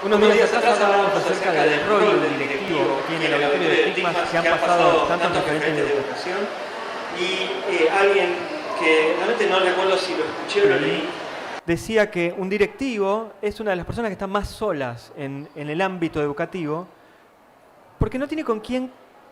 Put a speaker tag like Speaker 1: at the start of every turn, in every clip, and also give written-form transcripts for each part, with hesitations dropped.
Speaker 1: Unos días atrás hablábamos acerca del rol del directivo aquí en el auditorio de Tigmas, que han pasado tantos referentes de educación, y alguien que realmente no recuerdo si lo escuché o lo leí, decía que un directivo es una de las personas que están más solas en el ámbito educativo porque no tiene con quién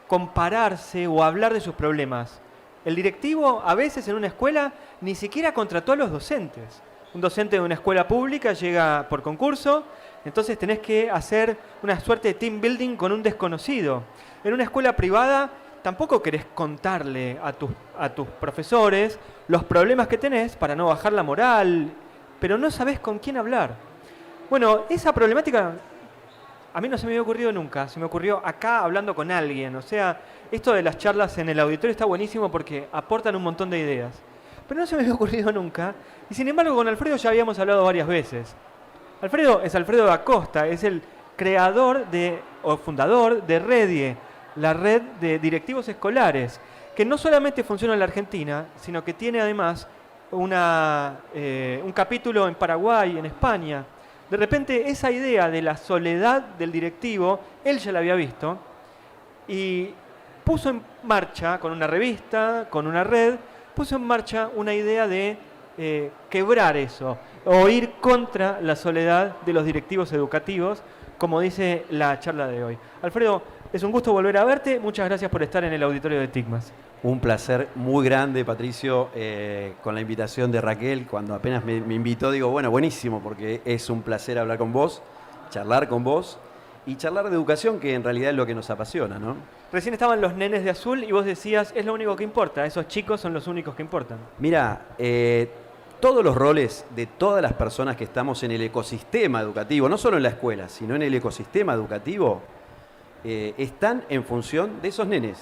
Speaker 1: compararse o hablar de sus problemas. El directivo a veces en una escuela ni siquiera contrató a los docentes. Un docente de una escuela pública llega por concurso, entonces tenés que hacer una suerte de team building con un desconocido. En una escuela privada tampoco querés contarle a tus profesores los problemas que tenés para no bajar la moral, pero no sabés con quién hablar. Bueno, esa problemática a mí no se me había ocurrido nunca, se me ocurrió acá hablando con alguien. O sea, esto de las charlas en el auditorio está buenísimo porque aportan un montón de ideas. Pero no se me había ocurrido nunca, y sin embargo con Alfredo ya habíamos hablado varias veces. Alfredo es Alfredo da Costa, es el creador o fundador de Redie, la red de directivos escolares, que no solamente funciona en la Argentina, sino que tiene además un capítulo en Paraguay, en España. De repente esa idea de la soledad del directivo, él ya la había visto, y puso en marcha, con una revista, con una red, puso en marcha una idea de quebrar eso, o ir contra la soledad de los directivos educativos, como dice la charla de hoy. Alfredo, es un gusto volver a verte. Muchas gracias por estar en el auditorio de Tigmas.
Speaker 2: Un placer muy grande, Patricio, con la invitación de Raquel. Cuando apenas me invitó, digo, bueno, buenísimo, porque es un placer hablar con vos, charlar con vos y charlar de educación, que en realidad es lo que nos apasiona, ¿no?
Speaker 1: Recién estaban los nenes de azul y vos decías, es lo único que importa, esos chicos son los únicos que importan.
Speaker 2: Mira, todos los roles de todas las personas que estamos en el ecosistema educativo, no solo en la escuela, sino en el ecosistema educativo, están en función de esos nenes,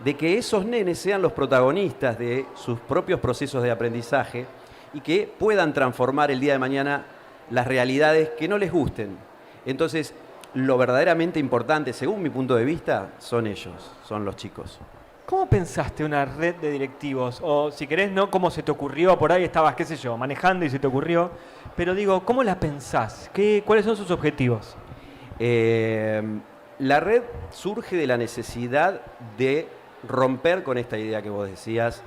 Speaker 2: de que esos nenes sean los protagonistas de sus propios procesos de aprendizaje y que puedan transformar el día de mañana las realidades que no les gusten. Entonces, lo verdaderamente importante, según mi punto de vista, son ellos, son los chicos.
Speaker 1: ¿Cómo pensaste una red de directivos? O si querés, no cómo se te ocurrió, por ahí estabas, qué sé yo, manejando y se te ocurrió. Pero digo, ¿cómo la pensás? ¿Cuáles son sus objetivos?
Speaker 2: La red surge de la necesidad de romper con esta idea que vos decías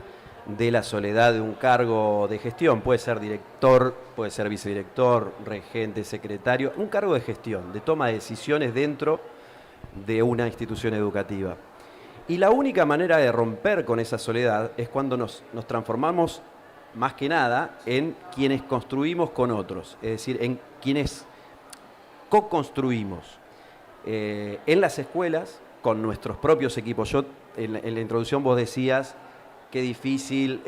Speaker 2: de la soledad de un cargo de gestión. Puede ser director, puede ser vicedirector, regente, secretario. Un cargo de gestión, de toma de decisiones dentro de una institución educativa. Y la única manera de romper con esa soledad es cuando nos transformamos más que nada en quienes construimos con otros, es decir, en quienes co-construimos en las escuelas con nuestros propios equipos. En la introducción vos decías qué difícil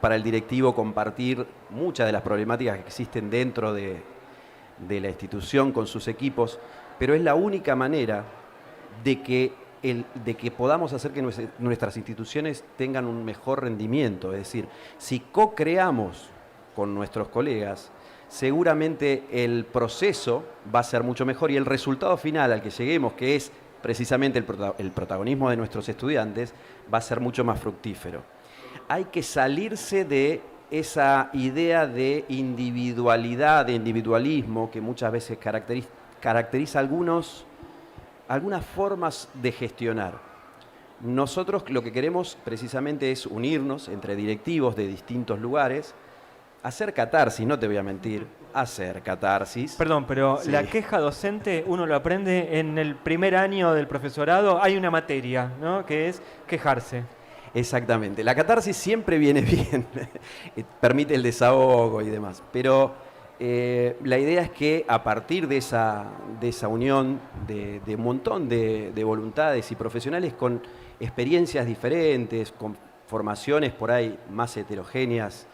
Speaker 2: para el directivo compartir muchas de las problemáticas que existen dentro de la institución con sus equipos, pero es la única manera de que podamos hacer que nuestras instituciones tengan un mejor rendimiento. Es decir, si co-creamos con nuestros colegas, seguramente el proceso va a ser mucho mejor y el resultado final al que lleguemos, que es precisamente el protagonismo de nuestros estudiantes, va a ser mucho más fructífero. Hay que salirse de esa idea de individualidad, de individualismo, que muchas veces caracteriza algunas formas de gestionar. Nosotros lo que queremos precisamente es unirnos entre directivos de distintos lugares, hacer catarsis, no te voy a mentir, hacer catarsis.
Speaker 1: Perdón, pero
Speaker 2: sí.
Speaker 1: La queja docente uno lo aprende en el primer año del profesorado. Hay una materia, ¿no?, que es quejarse.
Speaker 2: Exactamente. La catarsis siempre viene bien, permite el desahogo y demás, pero la idea es que a partir de esa unión de un montón de voluntades y profesionales con experiencias diferentes, con formaciones por ahí más heterogéneas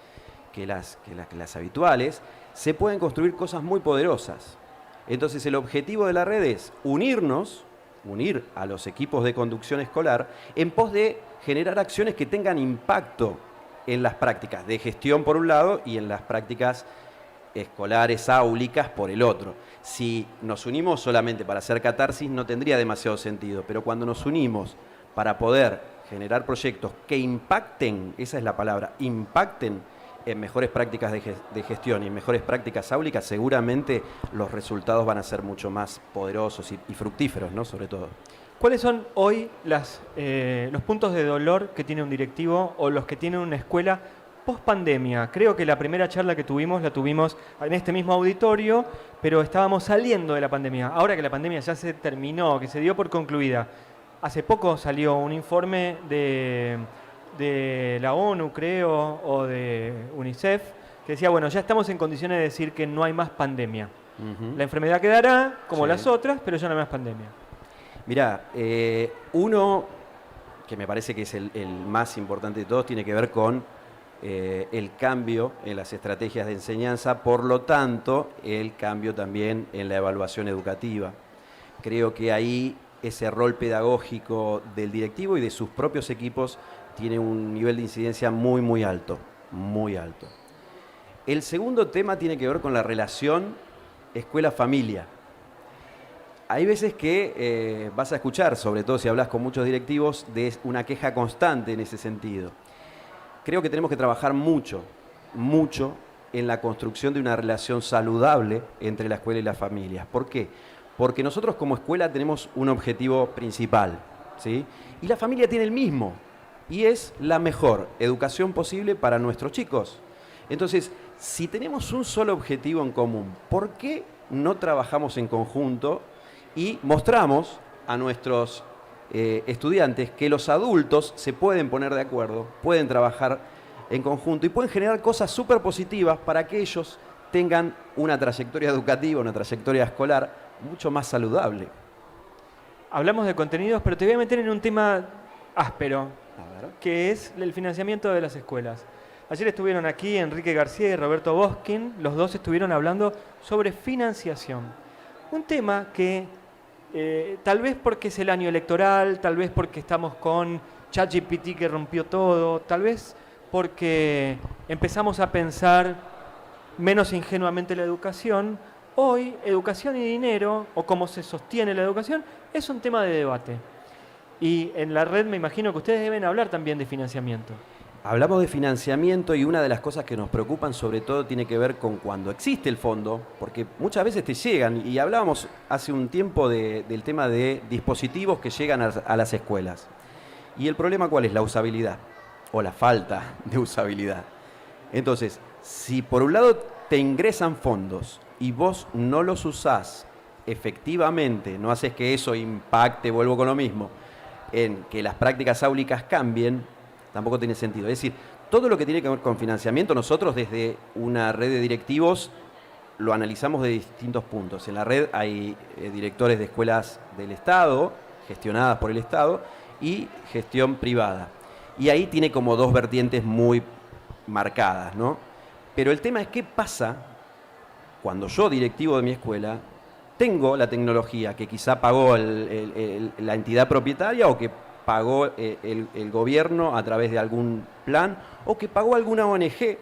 Speaker 2: que las habituales, se pueden construir cosas muy poderosas. Entonces el objetivo de la red es unir a los equipos de conducción escolar en pos de generar acciones que tengan impacto en las prácticas de gestión por un lado y en las prácticas escolares, áulicas por el otro. Si nos unimos solamente para hacer catarsis no tendría demasiado sentido, pero cuando nos unimos para poder generar proyectos que impacten, esa es la palabra, impacten en mejores prácticas de gestión y en mejores prácticas áulicas, seguramente los resultados van a ser mucho más poderosos y fructíferos, ¿no? Sobre todo.
Speaker 1: ¿Cuáles son hoy los puntos de dolor que tiene un directivo o los que tiene una escuela post pandemia? Creo que la primera charla que tuvimos la tuvimos en este mismo auditorio, pero estábamos saliendo de la pandemia. Ahora que la pandemia ya se terminó, que se dio por concluida, hace poco salió un informe de la ONU, creo, o de UNICEF, que decía, bueno, ya estamos en condiciones de decir que no hay más pandemia. La enfermedad quedará, como las otras, pero ya no hay más pandemia.
Speaker 2: Mirá, uno que me parece que es el más importante de todos tiene que ver con el cambio en las estrategias de enseñanza, por lo tanto, el cambio también en la evaluación educativa. Creo que ahí ese rol pedagógico del directivo y de sus propios equipos tiene un nivel de incidencia muy, muy alto, muy alto. El segundo tema tiene que ver con la relación escuela-familia. Hay veces que vas a escuchar, sobre todo si hablas con muchos directivos, de una queja constante en ese sentido. Creo que tenemos que trabajar mucho, mucho en la construcción de una relación saludable entre la escuela y las familias. ¿Por qué? Porque nosotros como escuela tenemos un objetivo principal, ¿sí? Y la familia tiene el mismo, y es la mejor educación posible para nuestros chicos. Entonces, si tenemos un solo objetivo en común, ¿por qué no trabajamos en conjunto y mostramos a nuestros estudiantes que los adultos se pueden poner de acuerdo, pueden trabajar en conjunto y pueden generar cosas súper positivas para que ellos tengan una trayectoria educativa, una trayectoria escolar mucho más saludable?
Speaker 1: Hablamos de contenidos, pero te voy a meter en un tema áspero, que es el financiamiento de las escuelas. Ayer estuvieron aquí Enrique García y Roberto Boskin, los dos estuvieron hablando sobre financiación. Un tema que tal vez porque es el año electoral, tal vez porque estamos con ChatGPT que rompió todo, tal vez porque empezamos a pensar menos ingenuamente la educación. Hoy, educación y dinero, o cómo se sostiene la educación, es un tema de debate. Y en la red me imagino que ustedes deben hablar también de financiamiento.
Speaker 2: Hablamos de financiamiento y una de las cosas que nos preocupan sobre todo tiene que ver con cuando existe el fondo, porque muchas veces te llegan, y hablábamos hace un tiempo del tema de dispositivos que llegan a las escuelas. ¿Y el problema cuál es? La usabilidad, o la falta de usabilidad. Entonces, si por un lado te ingresan fondos y vos no los usás efectivamente, no haces que eso impacte, vuelvo con lo mismo, en que las prácticas áulicas cambien, tampoco tiene sentido. Es decir, todo lo que tiene que ver con financiamiento, nosotros desde una red de directivos lo analizamos de distintos puntos. En la red hay directores de escuelas del Estado, gestionadas por el Estado, y gestión privada. Y ahí tiene como dos vertientes muy marcadas, ¿no? Pero el tema es qué pasa cuando yo, directivo de mi escuela, tengo la tecnología que quizá pagó la entidad propietaria o que pagó el gobierno a través de algún plan o que pagó alguna ONG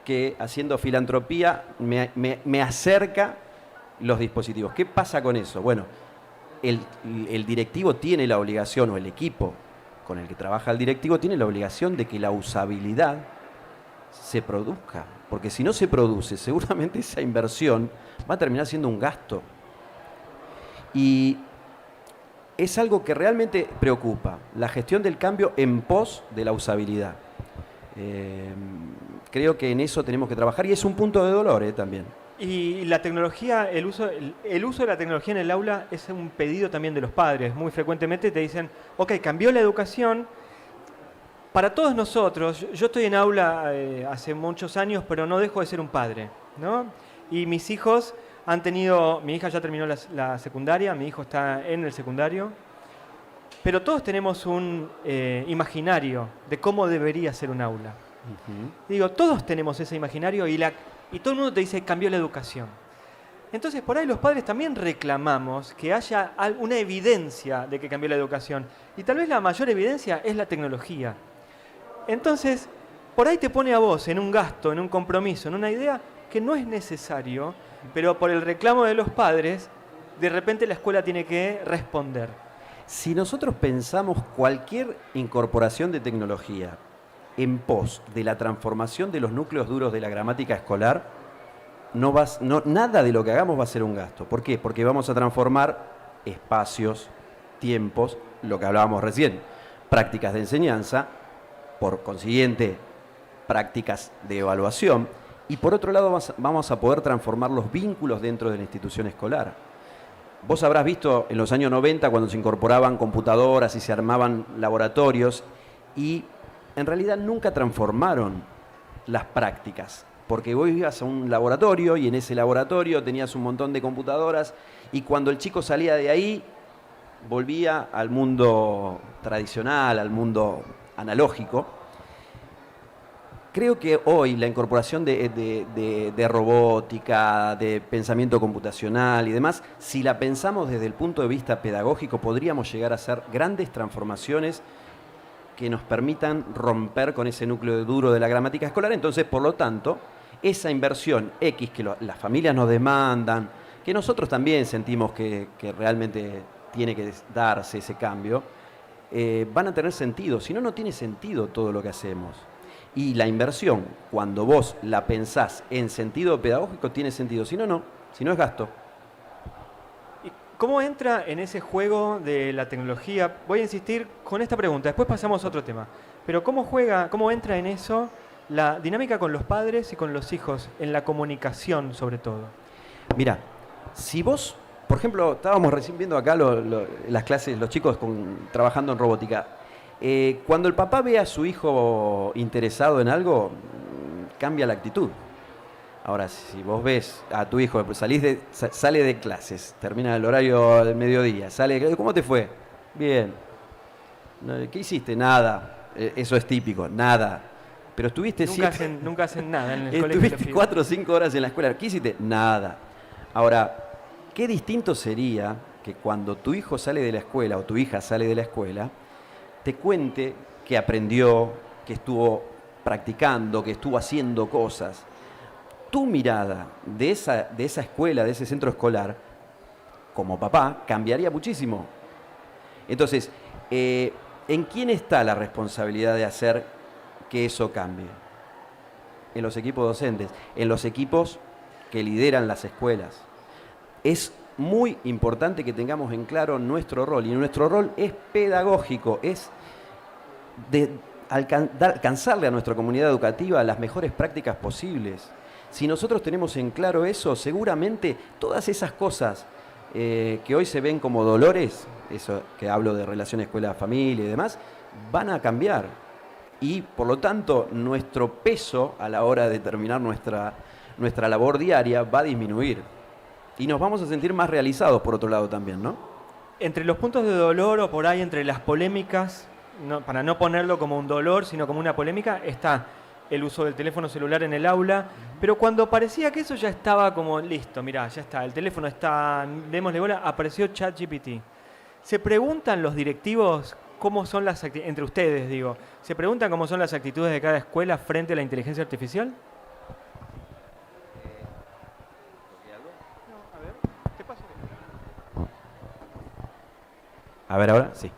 Speaker 2: que haciendo filantropía me acerca los dispositivos. ¿Qué pasa con eso? Bueno, el directivo tiene la obligación, o el equipo con el que trabaja el directivo tiene la obligación de que la usabilidad se produzca, porque si no se produce, seguramente esa inversión va a terminar siendo un gasto. Y es algo que realmente preocupa, la gestión del cambio en pos de la usabilidad. Creo que en eso tenemos que trabajar y es un punto de dolor también.
Speaker 1: Y la tecnología, el uso de la tecnología en el aula es un pedido también de los padres. Muy frecuentemente te dicen, ok, cambió la educación. Para todos nosotros, yo estoy en aula hace muchos años, pero no dejo de ser un padre, ¿no? Y mis hijos han tenido, mi hija ya terminó la secundaria, mi hijo está en el secundario, pero todos tenemos un imaginario de cómo debería ser un aula. Digo, todos tenemos ese imaginario y todo el mundo te dice, cambió la educación. Entonces, por ahí los padres también reclamamos que haya una evidencia de que cambió la educación. Y tal vez la mayor evidencia es la tecnología. Entonces, por ahí te pone a vos en un gasto, en un compromiso, en una idea que no es necesario, pero por el reclamo de los padres, de repente la escuela tiene que responder.
Speaker 2: Si nosotros pensamos cualquier incorporación de tecnología en pos de la transformación de los núcleos duros de la gramática escolar, nada de lo que hagamos va a ser un gasto. ¿Por qué? Porque vamos a transformar espacios, tiempos, lo que hablábamos recién, prácticas de enseñanza, por consiguiente, prácticas de evaluación, y por otro lado vamos a poder transformar los vínculos dentro de la institución escolar. Vos habrás visto en los años 90 cuando se incorporaban computadoras y se armaban laboratorios, y en realidad nunca transformaron las prácticas, porque vos ibas a un laboratorio y en ese laboratorio tenías un montón de computadoras, y cuando el chico salía de ahí volvía al mundo tradicional, al mundo analógico. Creo que hoy la incorporación de robótica, de pensamiento computacional y demás, si la pensamos desde el punto de vista pedagógico, podríamos llegar a hacer grandes transformaciones que nos permitan romper con ese núcleo duro de la gramática escolar. Entonces, por lo tanto, esa inversión X que las familias nos demandan, que nosotros también sentimos que realmente tiene que darse ese cambio, van a tener sentido. Si no, no tiene sentido todo lo que hacemos. Y la inversión, cuando vos la pensás en sentido pedagógico, tiene sentido. Si no, no. Si no, es gasto.
Speaker 1: ¿Y cómo entra en ese juego de la tecnología? Voy a insistir con esta pregunta, después pasamos a otro tema. Pero ¿cómo entra en eso la dinámica con los padres y con los hijos, en la comunicación sobre todo?
Speaker 2: Mira, si vos, por ejemplo, estábamos recién viendo acá las clases, los chicos trabajando en robótica. Cuando el papá ve a su hijo interesado en algo, cambia la actitud. Ahora, si vos ves a tu hijo, sale de clases, termina el horario del mediodía, ¿cómo te fue? Bien. ¿Qué hiciste? Nada. Eso es típico, nada. Pero estuviste
Speaker 1: nunca hacen nada en el colegio.
Speaker 2: Estuviste 4 o 5 horas en la escuela. ¿Qué hiciste? Nada. Ahora, qué distinto sería que cuando tu hijo sale de la escuela o tu hija sale de la escuela, te cuente que aprendió, que estuvo practicando, que estuvo haciendo cosas. Tu mirada de esa escuela, de ese centro escolar, como papá, cambiaría muchísimo. Entonces, ¿en quién está la responsabilidad de hacer que eso cambie? En los equipos docentes, en los equipos que lideran las escuelas. Es muy importante que tengamos en claro nuestro rol, y nuestro rol es pedagógico, es de alcanzarle a nuestra comunidad educativa las mejores prácticas posibles. Si nosotros tenemos en claro eso, seguramente todas esas cosas que hoy se ven como dolores, eso que hablo de relación escuela-familia y demás, van a cambiar. Y por lo tanto, nuestro peso a la hora de terminar nuestra labor diaria va a disminuir. Y nos vamos a sentir más realizados, por otro lado, también, ¿no?
Speaker 1: Entre los puntos de dolor o por ahí entre las polémicas, para no ponerlo como un dolor, sino como una polémica, está el uso del teléfono celular en el aula. Pero cuando parecía que eso ya estaba como listo, mirá, ya está, el teléfono está, démosle bola, apareció ChatGPT. ¿Se preguntan los directivos cómo son las actitudes, entre ustedes digo, se preguntan cómo son las actitudes de cada escuela frente a la inteligencia artificial?
Speaker 2: A ver, ahora sí.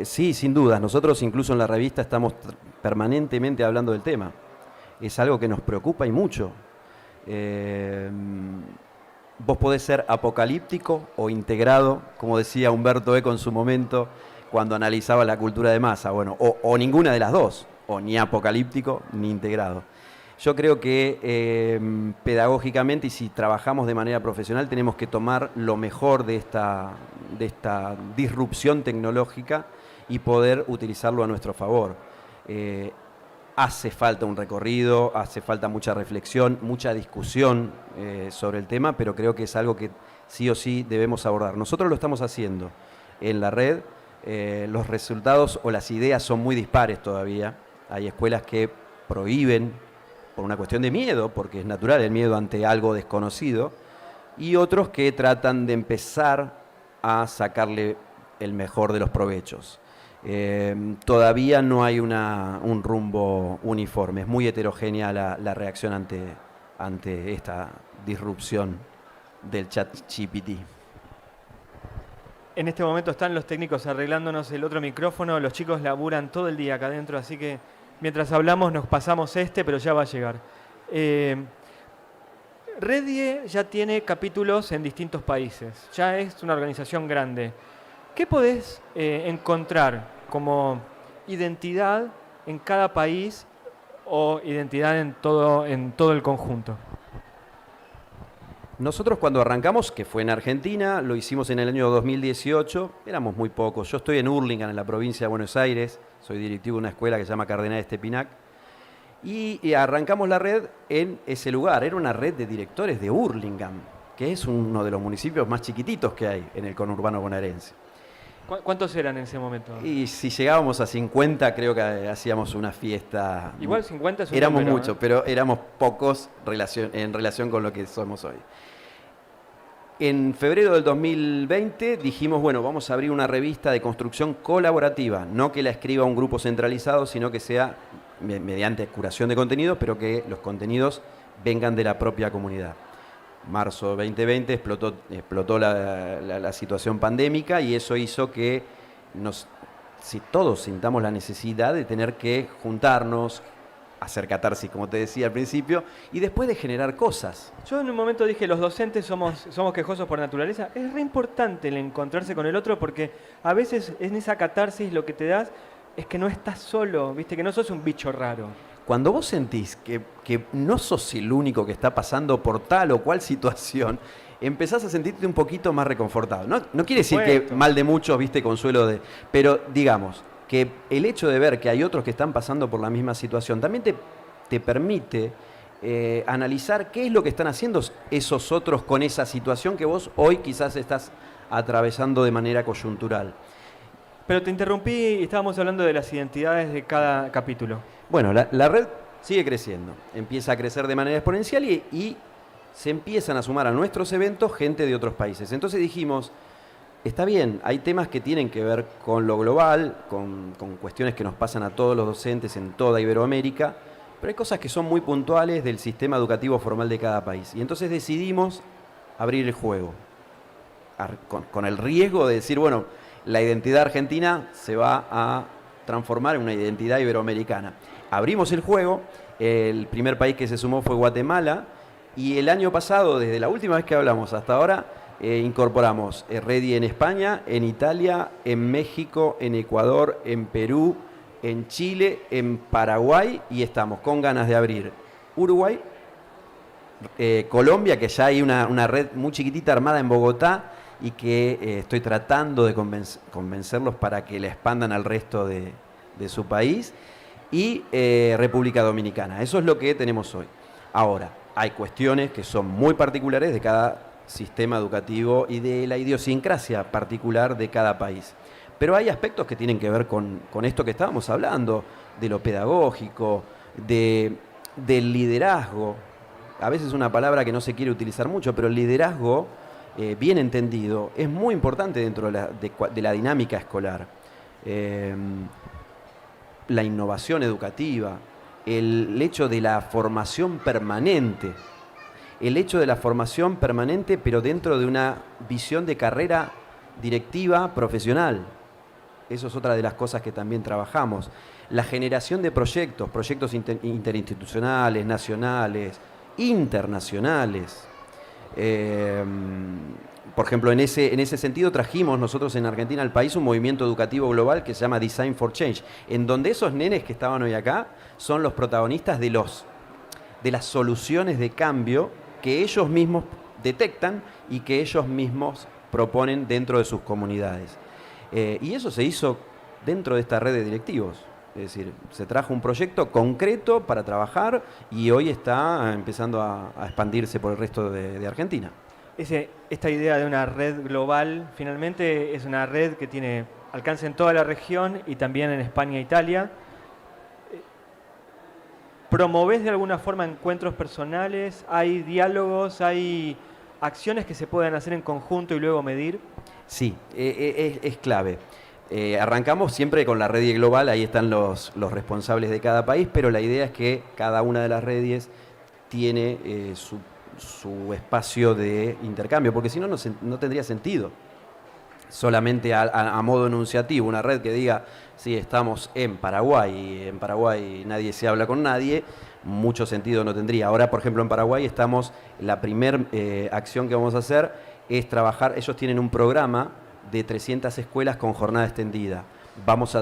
Speaker 2: Sí, sin dudas. Nosotros incluso en la revista estamos permanentemente hablando del tema. Es algo que nos preocupa y mucho. Vos podés ser apocalíptico o integrado, como decía Humberto Eco en su momento, cuando analizaba la cultura de masa. Bueno, o ninguna de las dos, o ni apocalíptico ni integrado. Yo creo que pedagógicamente, y si trabajamos de manera profesional, tenemos que tomar lo mejor de esta disrupción tecnológica y poder utilizarlo a nuestro favor. Hace falta un recorrido, hace falta mucha reflexión, mucha discusión sobre el tema, pero creo que es algo que sí o sí debemos abordar. Nosotros lo estamos haciendo en la red. Los resultados o las ideas son muy dispares todavía. Hay escuelas que prohíben por una cuestión de miedo, porque es natural el miedo ante algo desconocido, y otros que tratan de empezar a sacarle el mejor de los provechos. Todavía no hay un rumbo uniforme, es muy heterogénea la reacción ante esta disrupción del ChatGPT.
Speaker 1: En este momento están los técnicos arreglándonos el otro micrófono, los chicos laburan todo el día acá adentro, así que mientras hablamos nos pasamos pero ya va a llegar. Redie ya tiene capítulos en distintos países, ya es una organización grande. ¿Qué podés encontrar como identidad en cada país o identidad en todo el conjunto?
Speaker 2: Nosotros cuando arrancamos, que fue en Argentina, lo hicimos en el año 2018, éramos muy pocos. Yo estoy en Hurlingham, en la provincia de Buenos Aires, soy directivo de una escuela que se llama Cardenal Estepinac, y arrancamos la red en ese lugar. Era una red de directores de Hurlingham, que es uno de los municipios más chiquititos que hay en el conurbano bonaerense.
Speaker 1: ¿Cuántos eran en ese momento?
Speaker 2: Y si llegábamos a 50, creo que hacíamos una fiesta.
Speaker 1: Igual 50 es un
Speaker 2: Éramos
Speaker 1: número,
Speaker 2: muchos, pero éramos pocos en relación con lo que somos hoy. En febrero del 2020 dijimos, bueno, vamos a abrir una revista de construcción colaborativa, no que la escriba un grupo centralizado, sino que sea mediante curación de contenidos, pero que los contenidos vengan de la propia comunidad. Marzo 2020 explotó la situación pandémica y eso hizo que todos sintamos la necesidad de tener que juntarnos, hacer catarsis, como te decía al principio, y después de generar cosas.
Speaker 1: Yo en un momento dije, los docentes somos quejosos por naturaleza. Es re importante el encontrarse con el otro porque a veces en esa catarsis lo que te das es que no estás solo, ¿viste? Que no sos un bicho raro.
Speaker 2: Cuando vos sentís que no sos el único que está pasando por tal o cual situación, empezás a sentirte un poquito más reconfortado. No quiere decir que mal de muchos, viste, consuelo de... Pero digamos que el hecho de ver que hay otros que están pasando por la misma situación también te permite analizar qué es lo que están haciendo esos otros con esa situación que vos hoy quizás estás atravesando de manera coyuntural.
Speaker 1: Pero te interrumpí y estábamos hablando de las identidades de cada capítulo.
Speaker 2: Bueno, la red sigue creciendo, empieza a crecer de manera exponencial y se empiezan a sumar a nuestros eventos gente de otros países. Entonces dijimos, está bien, hay temas que tienen que ver con lo global, con cuestiones que nos pasan a todos los docentes en toda Iberoamérica, pero hay cosas que son muy puntuales del sistema educativo formal de cada país. Y entonces decidimos abrir el juego, con el riesgo de decir, bueno, la identidad argentina se va a transformar en una identidad iberoamericana. Abrimos el juego, el primer país que se sumó fue Guatemala, y el año pasado, desde la última vez que hablamos hasta ahora, incorporamos Redie en España, en Italia, en México, en Ecuador, en Perú, en Chile, en Paraguay, y estamos con ganas de abrir Uruguay, Colombia, que ya hay una red muy chiquitita armada en Bogotá, y que estoy tratando de convencerlos para que la expandan al resto de su país, y República Dominicana. Eso es lo que tenemos hoy. Ahora, hay cuestiones que son muy particulares de cada sistema educativo y de la idiosincrasia particular de cada país. Pero hay aspectos que tienen que ver con esto que estábamos hablando, de lo pedagógico, del liderazgo. A veces es una palabra que no se quiere utilizar mucho, pero el liderazgo, bien entendido, es muy importante dentro de la dinámica escolar. La innovación educativa, el hecho de la formación permanente, pero dentro de una visión de carrera directiva profesional. Eso es otra de las cosas que también trabajamos. La generación de proyectos interinstitucionales, nacionales, internacionales. Por ejemplo, en ese sentido trajimos nosotros en Argentina al país un movimiento educativo global que se llama Design for Change, en donde esos nenes que estaban hoy acá son los protagonistas de las soluciones de cambio que ellos mismos detectan y que ellos mismos proponen dentro de sus comunidades. Y eso se hizo dentro de esta red de directivos. Es decir, se trajo un proyecto concreto para trabajar y hoy está empezando a expandirse por el resto de Argentina.
Speaker 1: Esta idea de una red global, finalmente es una red que tiene alcance en toda la región y también en España e Italia. ¿Promovés de alguna forma encuentros personales? ¿Hay diálogos? ¿Hay acciones que se puedan hacer en conjunto y luego medir?
Speaker 2: Sí, es clave. Arrancamos siempre con la red global, ahí están los responsables de cada país, pero la idea es que cada una de las redes tiene su espacio de intercambio, porque si no, no tendría sentido. solamente a modo enunciativo, una red que diga, sí, estamos en Paraguay y en Paraguay nadie se habla con nadie, mucho sentido no tendría. Ahora, por ejemplo, en Paraguay la primera acción que vamos a hacer es trabajar, ellos tienen un programa de 300 escuelas con jornada extendida.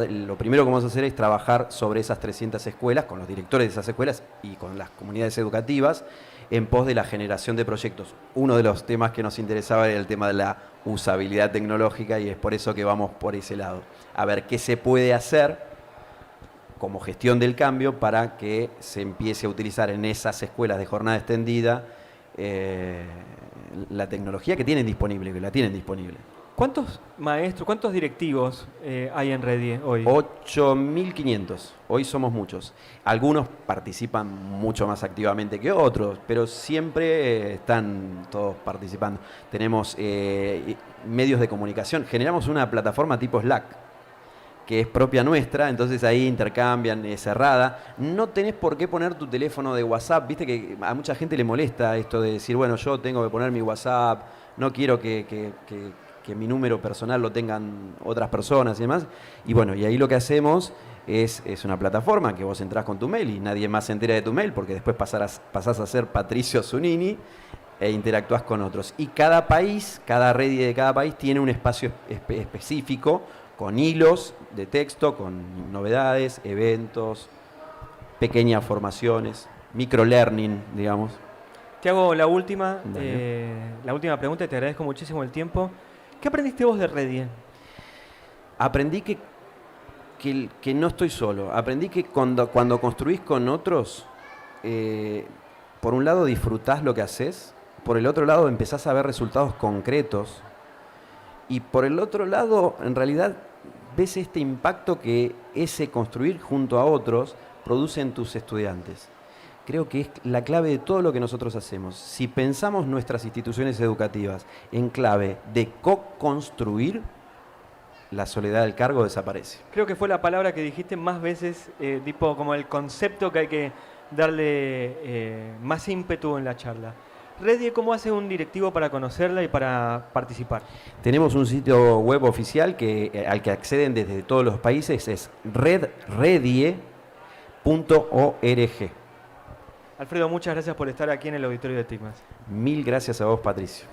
Speaker 2: Lo primero que vamos a hacer es trabajar sobre esas 300 escuelas, con los directores de esas escuelas y con las comunidades educativas, en pos de la generación de proyectos. Uno de los temas que nos interesaba era el tema de la usabilidad tecnológica y es por eso que vamos por ese lado. A ver qué se puede hacer como gestión del cambio para que se empiece a utilizar en esas escuelas de jornada extendida la tecnología que tienen disponible, que la tienen disponible.
Speaker 1: ¿Cuántos maestros, cuántos directivos hay en Redie hoy?
Speaker 2: 8.500. Hoy somos muchos. Algunos participan mucho más activamente que otros, pero siempre están todos participando. Tenemos medios de comunicación. Generamos una plataforma tipo Slack, que es propia nuestra, entonces ahí intercambian, es cerrada. No tenés por qué poner tu teléfono de WhatsApp. Viste que a mucha gente le molesta esto de decir, bueno, yo tengo que poner mi WhatsApp, no quiero que mi número personal lo tengan otras personas y demás. Y bueno, y ahí lo que hacemos es una plataforma que vos entrás con tu mail y nadie más se entera de tu mail porque después pasás a ser Patricio Zunini e interactúas con otros. Y cada país, cada red de cada país tiene un espacio específico con hilos de texto, con novedades, eventos, pequeñas formaciones, microlearning, digamos.
Speaker 1: Te hago la última pregunta y te agradezco muchísimo el tiempo. ¿Qué aprendiste vos de Redie?
Speaker 2: Aprendí que no estoy solo. Aprendí que cuando construís con otros, por un lado disfrutás lo que haces, por el otro lado empezás a ver resultados concretos y por el otro lado, en realidad, ves este impacto que ese construir junto a otros produce en tus estudiantes. Creo que es la clave de todo lo que nosotros hacemos. Si pensamos nuestras instituciones educativas en clave de co-construir, la soledad del cargo desaparece.
Speaker 1: Creo que fue la palabra que dijiste más veces, tipo como el concepto que hay que darle más ímpetu en la charla. Redie, ¿cómo hace un directivo para conocerla y para participar?
Speaker 2: Tenemos un sitio web oficial al que acceden desde todos los países, es redie.org.
Speaker 1: Alfredo, muchas gracias por estar aquí en el auditorio de TICMAS.
Speaker 2: Mil gracias a vos, Patricio.